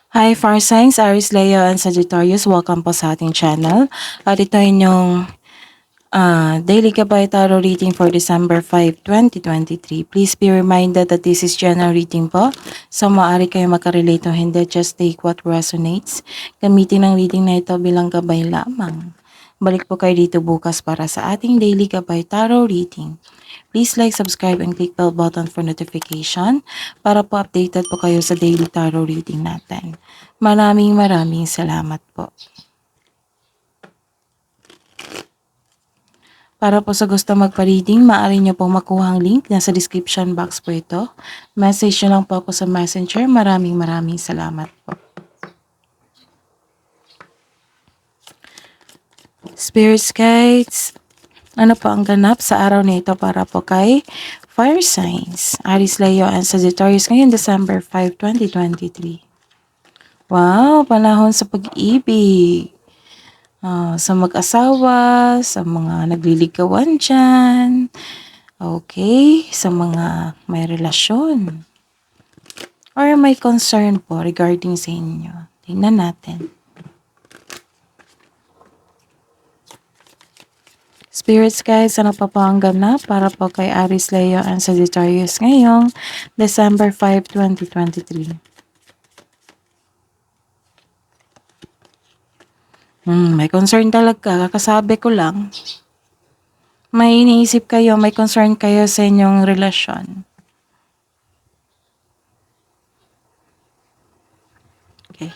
Hi, Far Signs, Aries, Leo, and Sagittarius. Welcome po sa ating channel. At ito inyong Daily Gabay Tarot Reading for December 5, 2023. Please be reminded that this is general reading po. So, maaari kayo makarelate o hindi. Just take what resonates. Gamitin ang reading na ito bilang gabay lamang. Balik po kayo dito bukas para sa ating Daily Gabay Tarot Reading. Please like, subscribe, and click bell button for notification para po updated po kayo sa daily tarot reading natin. Maraming salamat po. Para po sa gusto magpa-reading, maaari nyo pong makuha ang link. Nasa description box po ito. Message nyo lang po ako sa messenger. Maraming salamat po. Spirits guides, ano po ang ganap sa araw na ito para po kay Fire Signs, Aries, Leo, and Sagittarius ngayon December 5, 2023. Wow, panahon sa pag-ibig. Sa mag-asawa, sa mga nagliligawan dyan. Okay, sa mga may relasyon. Or may concern po regarding sa inyo. Tingnan natin. Spirits guys, ano pa po ang ganap para po kay Aries, Leo, and Sagittarius ngayong December 5, 2023. May concern talaga. Kakasabi ko lang. May iniisip kayo, may concern kayo sa inyong relasyon. Okay.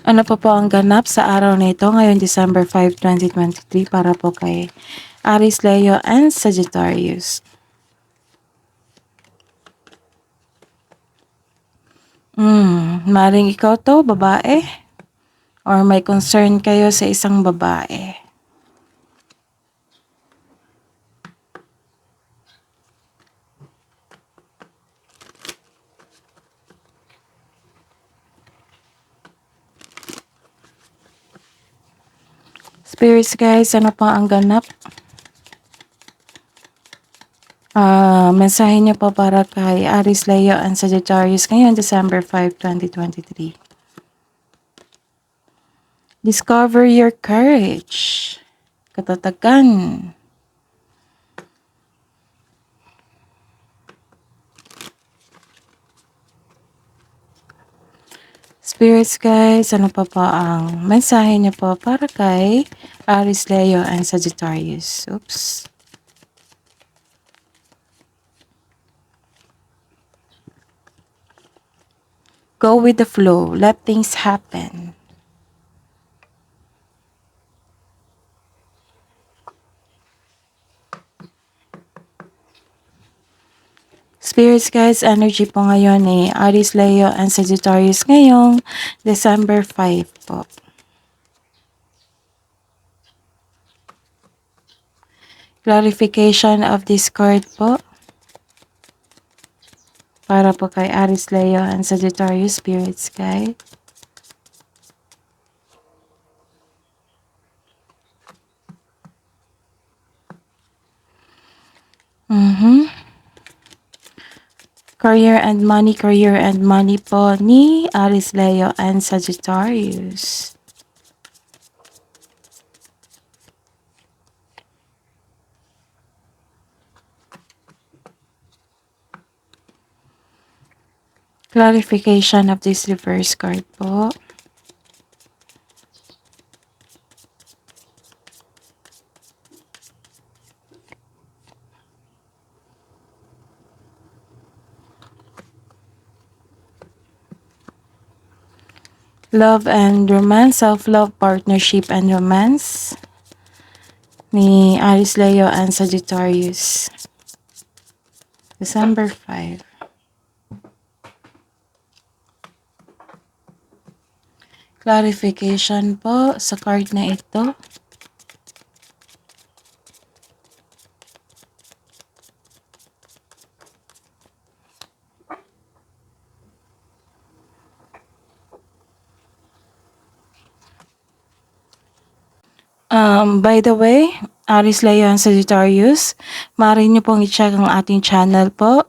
Ano pa po ang ganap sa araw na ito ngayon December 5, 2023 para po kay Aries, Leo, and Sagittarius. Maring ikaw to, babae, or may concern kayo sa isang babae. Spirits guys, ano pa ang ganap? Mensahe niyo po para kay Aries, Leo, and Sagittarius ngayon December 5, 2023. Discover your courage. Katatagan. Spirits guys, ano pa po ang mensahe niyo po para kay Aries, Leo, and Sagittarius? Oops. Go with the flow. Let things happen. Spirits guys, energy po ngayon ni Aries, Leo, and Sagittarius ngayong December 5 po. Clarification of this card po. Para po kay Aries, Leo, and Sagittarius, spirits guys. Career and money po ni Aries, Leo, and Sagittarius. Clarification of this reverse card po. Love and romance, self-love, partnership, and romance ni Aries, Leo, and Sagittarius. December 5. Clarification po sa card na ito. By the way, Aries, Leo, and Sagittarius, maaari nyo pong i-check ang ating channel po.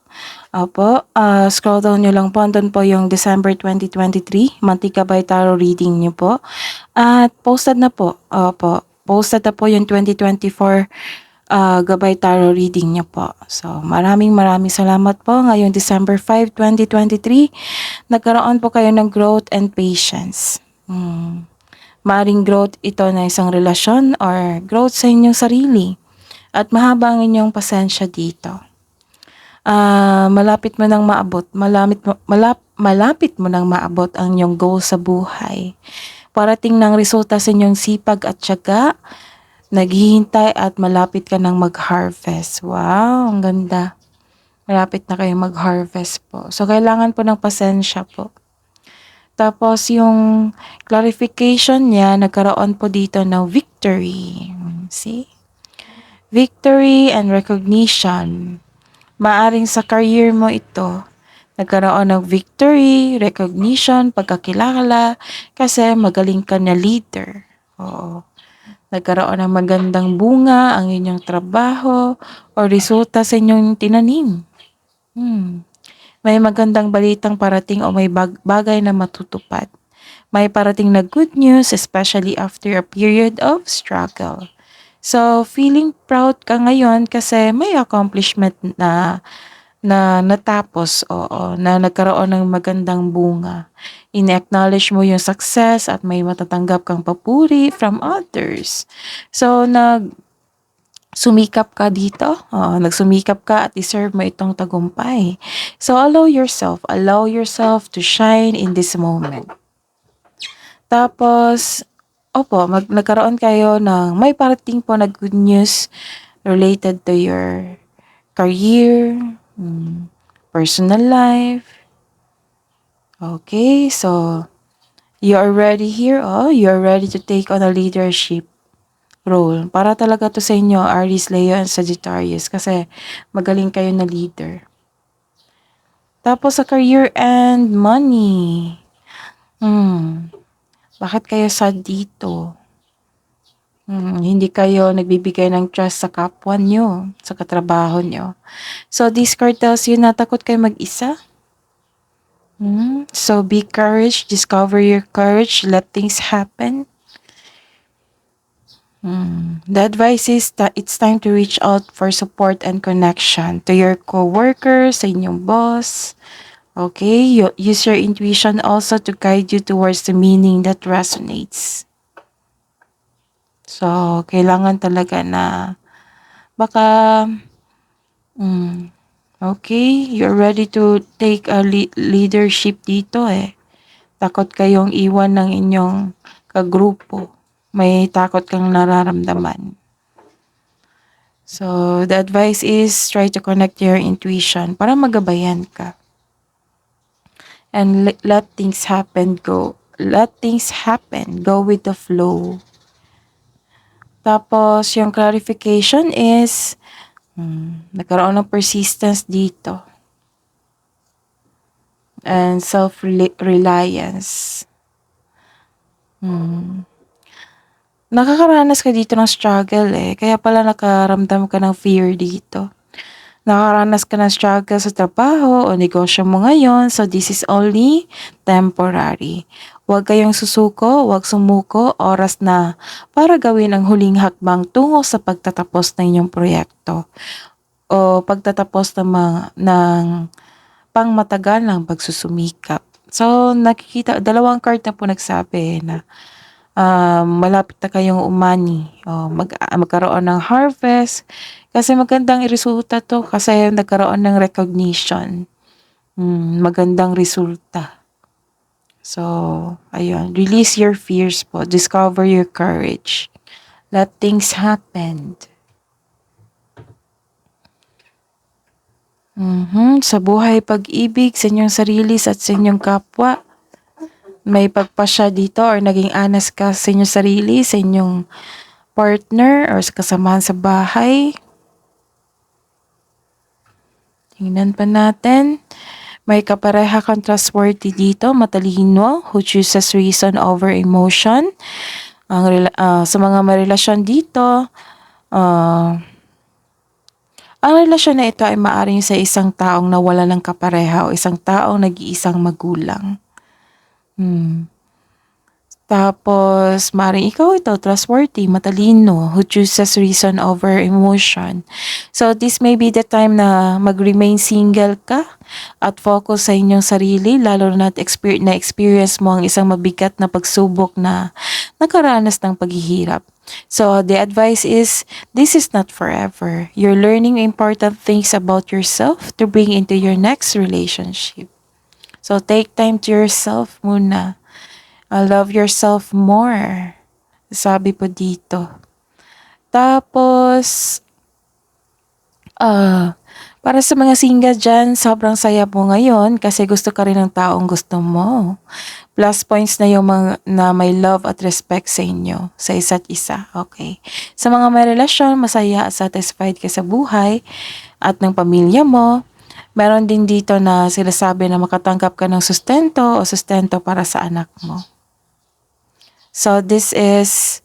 Opo, scroll down nyo lang po. Andun po yung December 2023, Mantika by Tarot reading nyo po. At posted na po. Opo, posted na po yung 2024 Gabay Tarot reading niyo po. So, maraming salamat po. Ngayong December 5, 2023, nagkaroon po kayo ng growth and patience. Maaring growth ito na isang relasyon or growth sa inyong sarili. At mahaba ang inyong pasensya dito. Malapit mo nang maabot, malapit mo nang maabot ang inyong goal sa buhay. Parating ng resulta sa inyong sipag at tiyaga, naghihintay at malapit ka nang mag-harvest. Wow, ang ganda. Malapit na kayo mag-harvest po. So, kailangan po ng pasensya po. Tapos, yung clarification niya, nagkaroon po dito ng victory. See? Victory and recognition. Maaring sa career mo ito, nagkaroon ng victory, recognition, pagkakilala, kasi magaling ka na leader. Oo. Nagkaroon ng magandang bunga ang inyong trabaho o resulta sa inyong tinanim. May magandang balitang parating o may bagay na matutupad. May parating na good news, especially after a period of struggle. So, feeling proud ka ngayon kasi may accomplishment na natapos, oo, na nagkaroon ng magandang bunga. In-acknowledge mo yung success at may matatanggap kang papuri from others. So, sumikap ka dito, nagsumikap ka at deserve mo itong tagumpay. So, allow yourself to shine in this moment. Tapos, opo, nagkaroon kayo ng may parating po na good news related to your career, personal life. Okay, so you are ready here, you are ready to take on a leadership role. Para talaga to sa inyo, Aries, Leo, and Sagittarius, kasi magaling kayo na leader. Tapos sa career and money. Bakit kayo sad dito? Hindi kayo nagbibigay ng trust sa kapwa nyo, sa katrabaho nyo. So this card tells you na takot kayo mag-isa. So be courage, discover your courage, let things happen. The advice is that it's time to reach out for support and connection to your co-workers, sa inyong boss. Okay, use your intuition also to guide you towards the meaning that resonates. So, kailangan talaga na baka, okay, you're ready to take a leadership dito eh. Takot kayong iwan ng inyong kagrupo. May takot kang nararamdaman. So, the advice is try to connect to your intuition para magabayan ka. And let things happen, go. Let things happen, go with the flow. Tapos, yung clarification is, nagkaroon ng persistence dito. And self-reliance. Nakakaranas ka dito ng struggle eh. Kaya pala nakaramdam ka ng fear dito. Nakaranas ka ng struggle sa trabaho o negosyo mo ngayon. So this is only temporary. Huwag kayong susuko, huwag sumuko. Oras na para gawin ang huling hakbang tungo sa pagtatapos ng inyong proyekto. O pagtatapos ng pangmatagal ng pagsusumikap. So nakikita, dalawang card na po nagsabi na malapit na kayong umani, magkaroon ng harvest, kasi magandang resulta to, kasi nagkaroon ng recognition, magandang resulta. So, ayun, release your fears po, discover your courage, let things happen. Sa buhay, pag-ibig, sa inyong sarili at sa inyong kapwa, may pagpasya dito or naging honest ka sa inyong sarili, sa inyong partner or sa kasamahan sa bahay. Tingnan pa natin. May kapareha kang trustworthy dito, matalino, who chooses reason over emotion. Sa mga may relasyon dito, ah, ang relasyon na ito ay maaaring sa isang taong nawala ng kapareha o isang taong nag-iisang magulang. Tapos, maaaring ikaw ito, trustworthy, matalino, who chooses reason over emotion. So, this may be the time na mag-remain single ka at focus sa inyong sarili, lalo na na-experience mo ang isang mabigat na pagsubok na nakaranas ng paghihirap. So, the advice is, this is not forever. You're learning important things about yourself to bring into your next relationship. So, take time to yourself muna. Love yourself more. Sabi po dito. Tapos, para sa mga single dyan, sobrang saya po ngayon kasi gusto ka rin ng taong gusto mo. Plus points na yung mga na may love at respect sa inyo, sa isa't isa. Okay. Sa mga may relasyon, masaya at satisfied ka sa buhay at ng pamilya mo. Meron din dito na sila sabi na makatanggap ka ng sustento o sustento para sa anak mo. So, this is,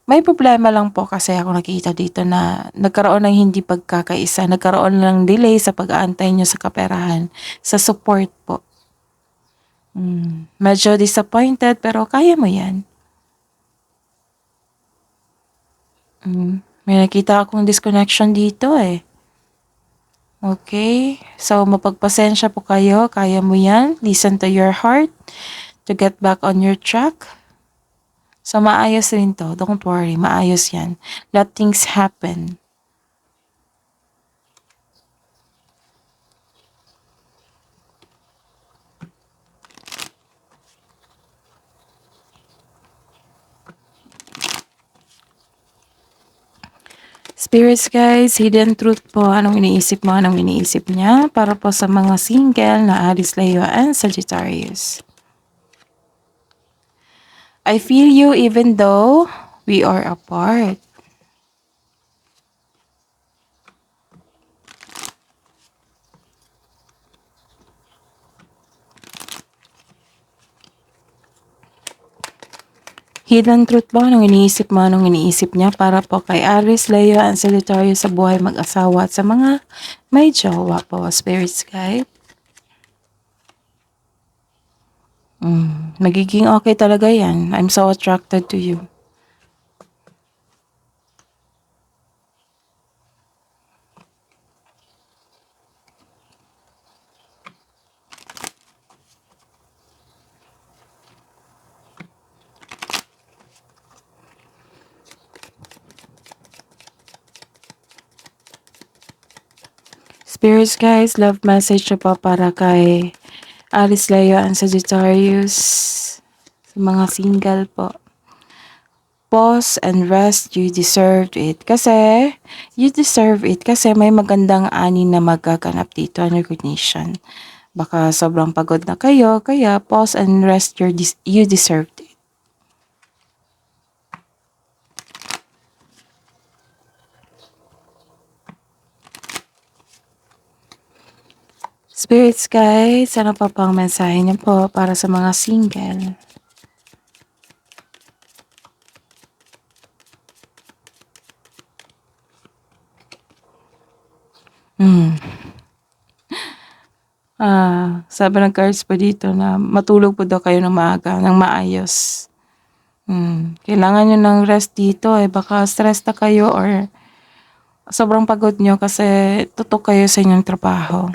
may problema lang po kasi ako nakikita dito na nagkaroon ng hindi pagkakaisa, nagkaroon ng delay sa pag-aantay nyo sa kaperahan, sa support po. Medyo disappointed pero kaya mo yan. May nakita akong disconnection dito eh. Okay, so mapagpasensya po kayo, kaya mo yan. Listen to your heart to get back on your track. So maayos rin to, don't worry, maayos yan. Let things happen. Spirits guys, hidden truth po, anong iniisip mo, anong iniisip niya para po sa mga single na Aries, Leo, and Sagittarius. I feel you even though we are apart. Hidden truth ba? Anong iniisip mo? Anong iniisip niya para po kay Aries, Leo, and Sagittarius sa buhay mag-asawa at sa mga may jowa po, spirits guide? Magiging okay talaga yan. I'm so attracted to you. Spirits guys, love message na po para kay Aries, Leo, and Sagittarius sa mga single po. Pause and rest, you deserve it. You deserve it kasi may magandang ani na magaganap dito on recognition. Baka sobrang pagod na kayo, kaya pause and rest, you deserved it. Spirits guys, ano pa pang mensahe niyo po para sa mga single? Sabi ng cards po dito na matulog po daw kayo ng maaga, ng maayos. Kailangan nyo ng rest dito eh. Baka stress na kayo or sobrang pagod nyo kasi tutok kayo sa inyong trabaho.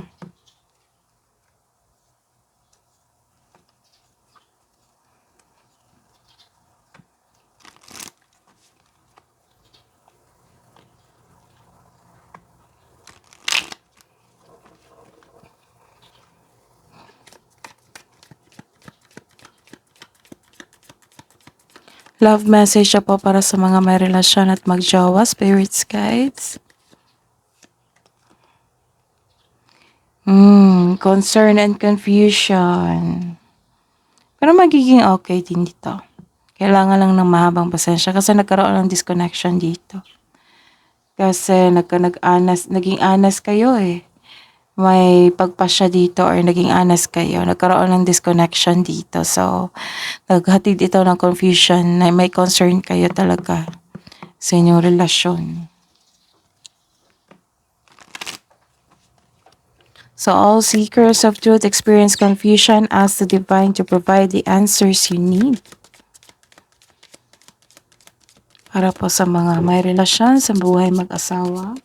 Love message siya po para sa mga may relasyon at magjowa, spirits guides. Concern and confusion. Pero magiging okay din dito. Kailangan lang ng mahabang pasensya kasi nagkaroon ng disconnection dito. Kasi naging honest kayo eh. may pagpasya dito or naging honest kayo, nagkaroon ng disconnection dito. So, naghatid ito ng confusion na may concern kayo talaga sa inyong relasyon. So all seekers of truth experience confusion. Ask the divine to provide the answers you need. Para po sa mga may relasyon sa buhay mag-asawa.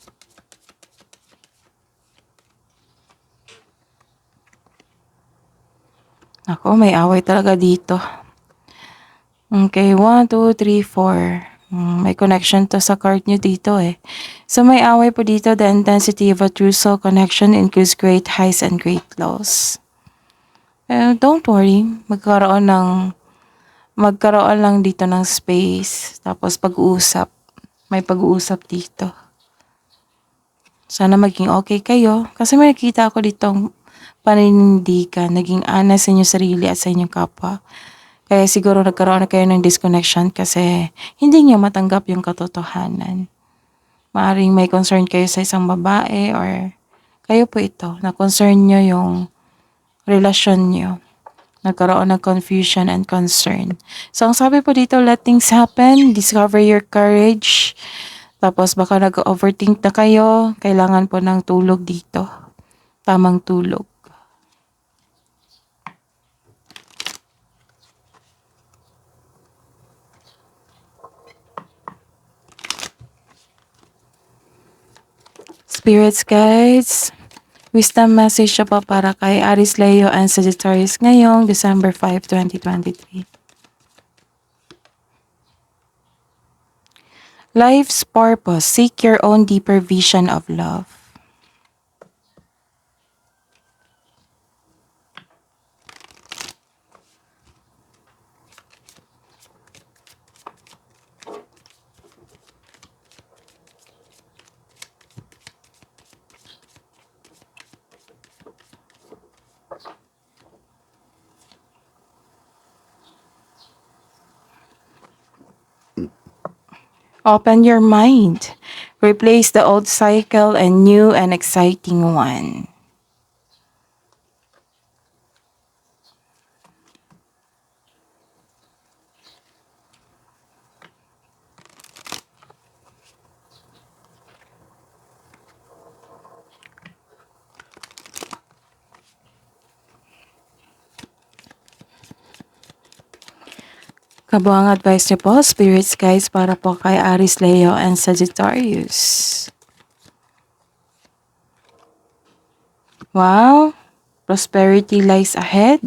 Ako, may away talaga dito. Okay, 1, 2, 3, 4. May connection to sa card nyo dito eh. So may away po dito. The intensity of a true soul connection includes great highs and great lows. Don't worry. Magkaroon lang dito ng space. Tapos pag-uusap. May pag-uusap dito. Sana maging okay kayo. Kasi may nakita ako ditong paninindigan. Naging honest sa inyong sarili at sa inyong kapwa. Kaya siguro nagkaroon na kayo ng disconnection kasi hindi niyo matanggap yung katotohanan. Maaring may concern kayo sa isang babae or kayo po ito. Na-concern nyo yung relasyon nyo. Nagkaroon ng confusion and concern. So, ang sabi po dito, let things happen. Discover your courage. Tapos baka nag-overthink na kayo. Kailangan po ng tulog dito. Tamang tulog. Spirits, guides, wisdom message siya pa para kay Aries, Leo, and Sagittarius ngayong December 5, 2023. Life's purpose. Seek your own deeper vision of love. Open your mind. Replace the old cycle and new and exciting one. Kabuang advice niyo po, spirits guys, para po kay Aries, Leo, and Sagittarius. Wow, prosperity lies ahead.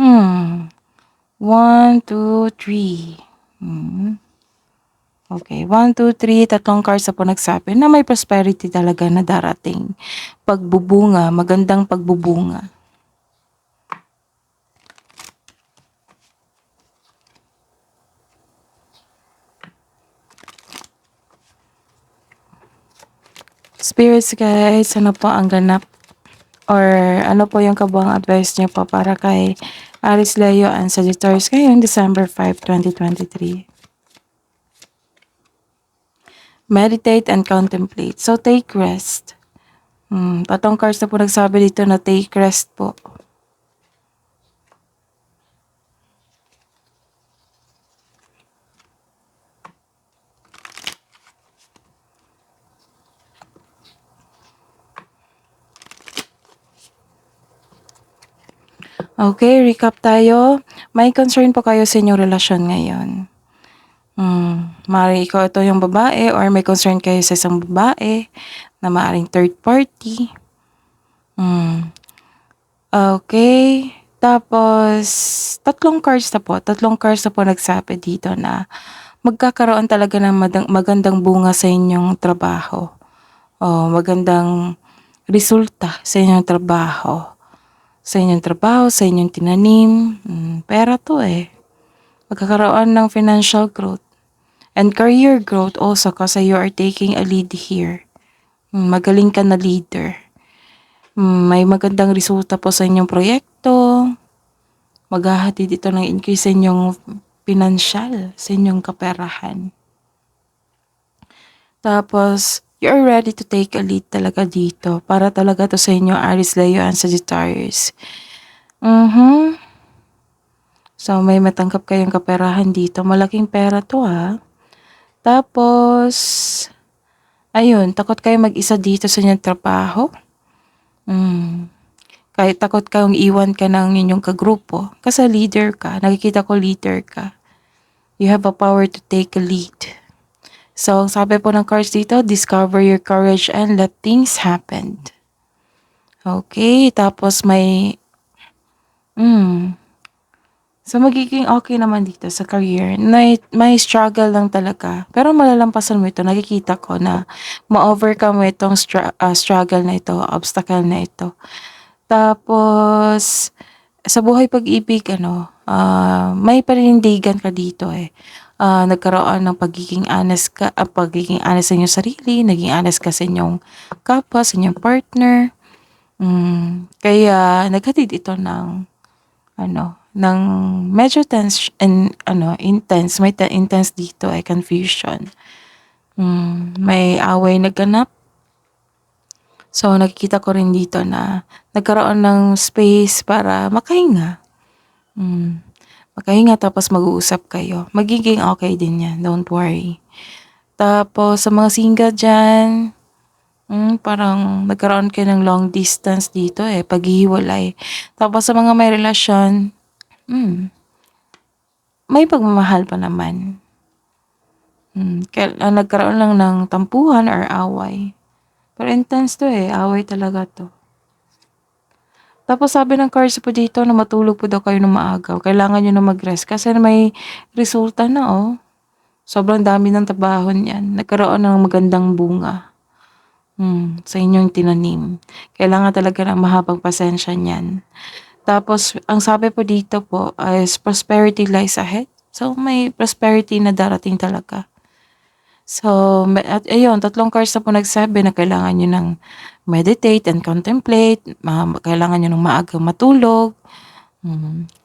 1, 2, 3. Okay, 1, 2, 3, tatlong cards na po nagsabi na may prosperity talaga na darating. Pagbubunga, magandang pagbubunga. Spirits guys, ano po ang ganap? Or ano po yung kabuang advice niyo po para kay Aries, Leo, and Sagittarius ngayong December 5, 2023? Meditate and contemplate. So, take rest. Tatlong cards na po nagsabi dito na take rest po. Okay, recap tayo. May concern po kayo sa inyong relasyon ngayon. Maaaring ikaw ito yung babae or may concern kayo sa isang babae na maaaring third party. Okay. Tapos, tatlong cards na po. Tatlong cards na po nagsabi dito na magkakaroon talaga ng magandang bunga sa inyong trabaho. O magandang resulta sa inyong trabaho. Sa inyong tinanim. Pera to eh. Magkakaroon ng financial growth. And career growth also kasi you are taking a lead here. Magaling ka na leader. May magandang resulta po sa inyong proyekto. Maghahatid ito ng increase sa inyong financial, sa inyong kaperahan. Tapos, You are ready to take a lead talaga dito. Para talaga to sa inyo, Aries, Leo, and Sagittarius. So, may matanggap kayong kaperahan dito. Malaking pera to, ha. Tapos, ayun, takot kayo mag-isa dito sa inyong trabaho. Kahit takot kang iwan ka ng inyong kagrupo. Kasi leader ka. Nakikita ko leader ka. You have a power to take a lead. So, ang sabi po ng cards dito, discover your courage and let things happen. Okay, tapos may, so magiging okay naman dito sa career. May struggle lang talaga. Pero malalampasan mo ito, nakikita ko na ma-overcome mo itong struggle na ito, obstacle na ito. Tapos, sa buhay pag-ibig, may panindigan ka dito eh. Nagkaroon ng pagiging honest sa inyong sarili, naging honest ka sa inyong kapwa, sa inyong partner. Kaya naghatid ito ng ng medyo tense and intense, may intense dito ay confusion. May away naganap. So nakikita ko rin dito na nagkaroon ng space para makahinga. Makahinga tapos mag-uusap kayo. Magiging okay din yan, don't worry. Tapos sa mga single dyan, parang nagkaroon kayo ng long distance dito eh, paghihiwalay. Tapos sa mga may relasyon, may pagmamahal pa naman. Nagkaroon lang ng tampuhan or away. Pero intense to eh, away talaga to. Tapos sabi ng cards po dito na matulog po daw kayo ng maaga. Kailangan nyo na mag-rest kasi may resulta na Sobrang dami ng trabaho niyan. Nagkaroon ng magandang bunga. Sa inyong tinanim. Kailangan talaga ng mahabang pasensya niyan. Tapos, ang sabi po dito po is prosperity lies ahead. So, may prosperity na darating talaga. So, at ayun, 3 cards na po nagsabi na kailangan nyo ng meditate and contemplate. Kailangan nyo ng maagang matulog.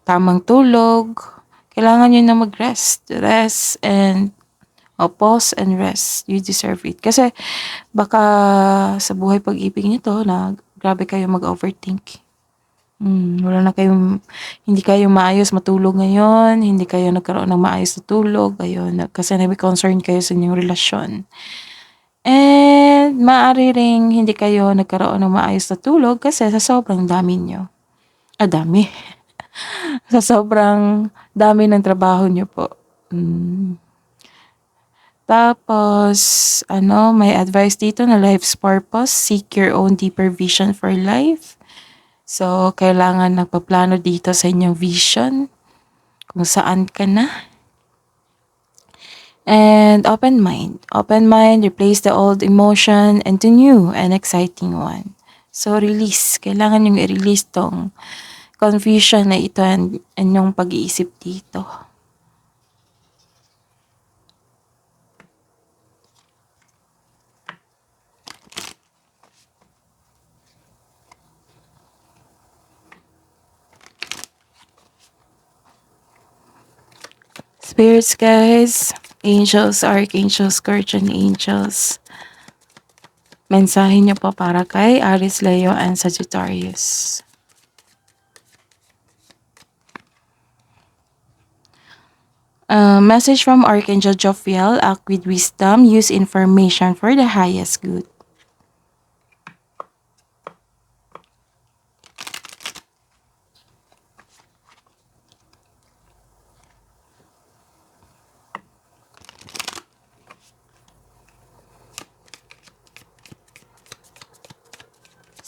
Tamang tulog. Kailangan nyo na mag-rest. Rest and pause and rest. You deserve it. Kasi baka sa buhay pag-ibig nito na grabe kayo mag-overthink. Wala na kayong, hindi kayo maayos matulog ngayon, hindi kayo nagkaroon ng maayos na tulog, ayun, kasi concern kayo sa inyong relasyon. And maaari ring hindi kayo nagkaroon ng maayos na tulog kasi sa sobrang dami nyo. Dami. Sa sobrang dami ng trabaho nyo po. Tapos, may advice dito na life's purpose, seek your own deeper vision for life. So, kailangan nagpaplano dito sa inyong vision, kung saan ka na. And open mind. Open mind, replace the old emotion into new and exciting one. So, release. Kailangan yung i-release tong confusion na ito and yung pag-iisip dito. Spirits, guys, angels, archangels, guardian angels. Mensahe niyo po para kay Aries, Leo, and Sagittarius. Message from Archangel Jophiel, act with wisdom, use information for the highest good.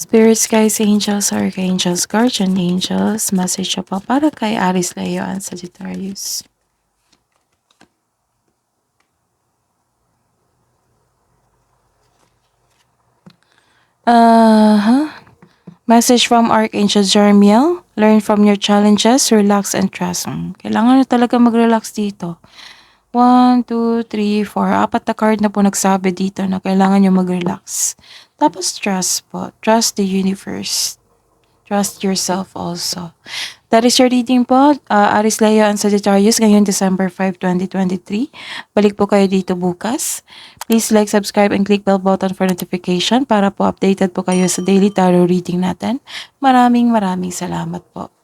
Spirits, guys, angels, archangels, guardian angels, message po para kay Aries, Leo, and Sagittarius. Message from Archangel Jeremiel, learn from your challenges, relax and trust. Kailangan na talaga mag-relax dito. 1, 2, 3, 4. 4 na card na po nagsabi dito na kailangan nyo mag-relax. Tapos trust po. Trust the universe. Trust yourself also. That is your reading po. Aries, Leo, and Sagittarius ngayong December 5, 2023. Balik po kayo dito bukas. Please like, subscribe, and click bell button for notification para po updated po kayo sa daily tarot reading natin. Maraming salamat po.